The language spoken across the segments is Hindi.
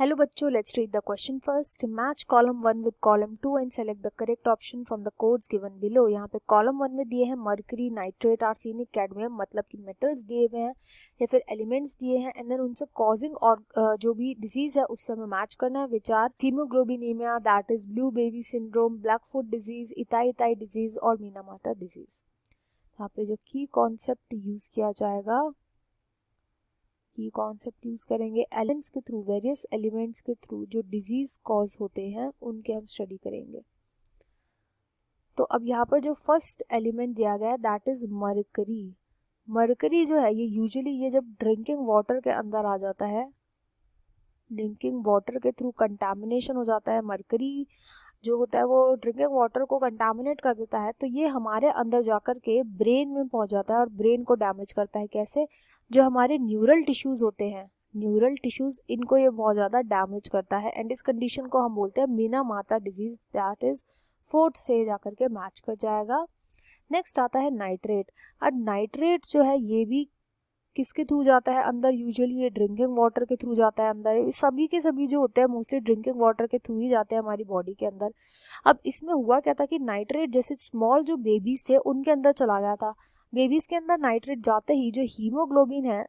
Hello बच्चों, let's read the question first. Match column 1 with column 2 and select the correct option from the codes given below. यहाँ पे column 1 में दिए हैं मर्करी, नाइट्रेट, आर्सेनिक, कैडमियम, मतलब कि मेटल्स दिए हुए हैं या फिर एलिमेंट्स दिए हैं एंड देन उनसे कॉजिंग और जो भी डिजीज है उससे हमें मैच करना है, which are methaemoglobinaemia, that is blue baby syndrome, black foot disease, Itai disease और मीनामाता डिजीज. यहाँ पे जो की कॉन्सेप्ट यूज किया जाएगा, की कॉन्सेप्ट यूज करेंगे एलिमेंट्स के थ्रू, वेरियस एलिमेंट्स के थ्रू जो डिजीज कॉज होते हैं उनके हम स्टडी करेंगे. तो अब यहाँ पर जो फर्स्ट एलिमेंट दिया गया है दैट इज मरकरी. मरकरी जो है ये यूजुअली ये जब ड्रिंकिंग वाटर के अंदर आ जाता है, ड्रिंकिंग वाटर के थ्रू कंटामिनेशन हो जाता है, मरकरी जो होता है वो ड्रिंकिंग वाटर को कंटामिनेट कर देता है, तो ये हमारे अंदर जाकर के ब्रेन में पहुंच जाता है और ब्रेन को डैमेज करता है. कैसे? जो हमारे न्यूरल टिश्यूज होते हैं, न्यूरल टिश्यूज, इनको ये बहुत ज़्यादा डैमेज करता है एंड इस कंडीशन को हम बोलते हैं मीनामाता डिजीज, दैट इज 4th से जाकर के मैच कर जाएगा. नेक्स्ट आता है नाइट्रेट. और नाइट्रेट जो है ये भी किसके थ्रू जाता है अंदर? यूजुअली ये ड्रिंकिंग वाटर के थ्रू जाता है अंदर. सभी के सभी जो होते हैं मोस्टली ड्रिंकिंग वाटर के थ्रू ही जाते हैं हमारी बॉडी के अंदर. अब इसमें हुआ क्या था कि नाइट्रेट जैसे स्मॉल जो बेबीज थे उनके अंदर चला गया था. बेबीज के अंदर नाइट्रेट जाते ही जो हीमोग्लोबिन है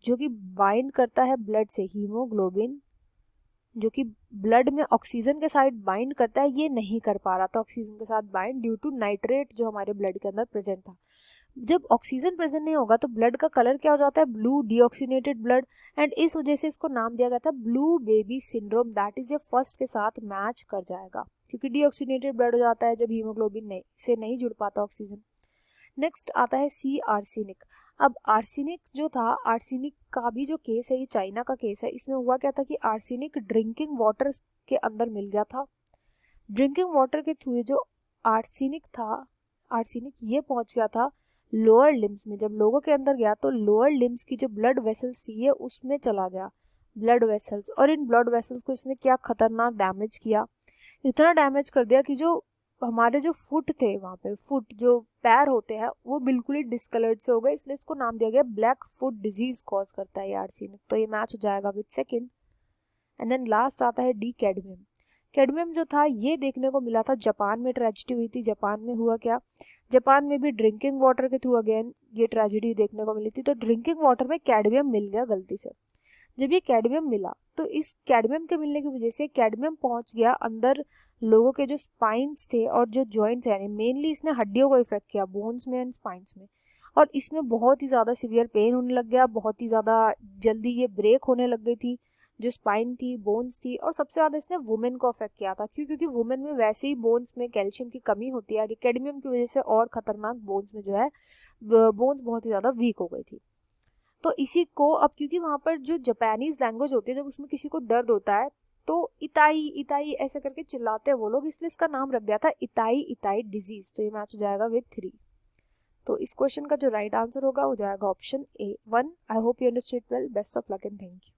जो कि बाइंड करता है ब्लड से, हीमोग्लोबिन जो कि ब्लड में ऑक्सीजन के साथ बाइंड करता है, ये नहीं कर पा रहा था ऑक्सीजन के साथ बाइंड ड्यू टू नाइट्रेट जो हमारे ब्लड के अंदर प्रेजेंट था. जब ऑक्सीजन प्रेजेंट नहीं होगा तो ब्लड का कलर क्या हो जाता है? ब्लू, डीऑक्सीनेटेड ब्लड, एंड इस वजह से इसको नाम दिया गया था blue baby syndrome. That is ये फर्स्ट के साथ मैच कर जाएगा क्योंकि डीऑक्सीनेटेड ब्लड हो जाता है जब हीमोग्लोबिन से नहीं जुड़ पाता ऑक्सीजन. नेक्स्ट आता है सी, आर्सेनिक. अब आर्सेनिक जो था, आर्सेनिक का भी जो केस है ये चाइना का केस है. इसमें हुआ क्या था कि आर्सेनिक ड्रिंकिंग वाटर के अंदर मिल गया था. ड्रिंकिंग वाटर के थ्रू जो आर्सेनिक था, आर्सेनिक ये पहुंच गया था लोअर लिम्स में. जब लोगों के अंदर गया तो लोअर लिम्स की जो ब्लड वेसल्स थी ये उसमें चला गया, ब्लड वेसल्स, और इन ब्लड वेसल्स को इसने क्या खतरनाक डैमेज किया. इतना डैमेज कर दिया कि जो हमारे जो फुट थे, वहाँ पे फुट जो पैर होते हैं वो बिल्कुल ही डिस्कलर्ड से हो गए, इसलिए इसको नाम दिया गया ब्लैक फुट डिजीज कॉज करता है ये आर्सेनिक. तो ये मैच हो जाएगा with second. And then last आता है डी, कैडमियम. कैडमियम जो था ये देखने को मिला था जापान में, ट्रेजिडी हुई थी जापान में. हुआ क्या? जापान में भी ड्रिंकिंग वाटर के थ्रू अगेन ये ट्रेजिडी देखने को मिली थी. तो ड्रिंकिंग वाटर में कैडमियम मिल गया गलती से. जब ये कैडमियम मिला तो इस कैडमियम के मिलने की वजह से कैडमियम पहुंच गया अंदर लोगों के जो स्पाइन्स थे और जो जॉइंट्स, यानी मेनली इसने हड्डियों को इफेक्ट किया, बोन्स में एंड स्पाइन्स में, और इसमें बहुत ही ज़्यादा सीवियर पेन होने लग गया, बहुत ही ज़्यादा जल्दी ये ब्रेक होने लग गई थी जो स्पाइन थी, बोन्स थी. और सबसे ज़्यादा इसने वुमेन को अफेक्ट किया था. क्योंकि वुमेन में वैसे ही बोन्स में कैल्शियम की कमी होती है, कैडमियम की वजह से और खतरनाक बोन्स में जो है बोन्स बहुत ही ज़्यादा वीक हो गई थी. तो इसी को अब क्योंकि वहाँ पर जो जापानीज लैंग्वेज होती है जब उसमें किसी को दर्द होता है तो इताई इताई ऐसे करके चिल्लाते हैं वो लोग, इसलिए इसका नाम रख दिया था इताई डिजीज. तो ये मैच हो जाएगा विद 3. तो इस क्वेश्चन का जो राइट आंसर होगा वो जाएगा option A1. I hope you understood well. Best of luck and thank you.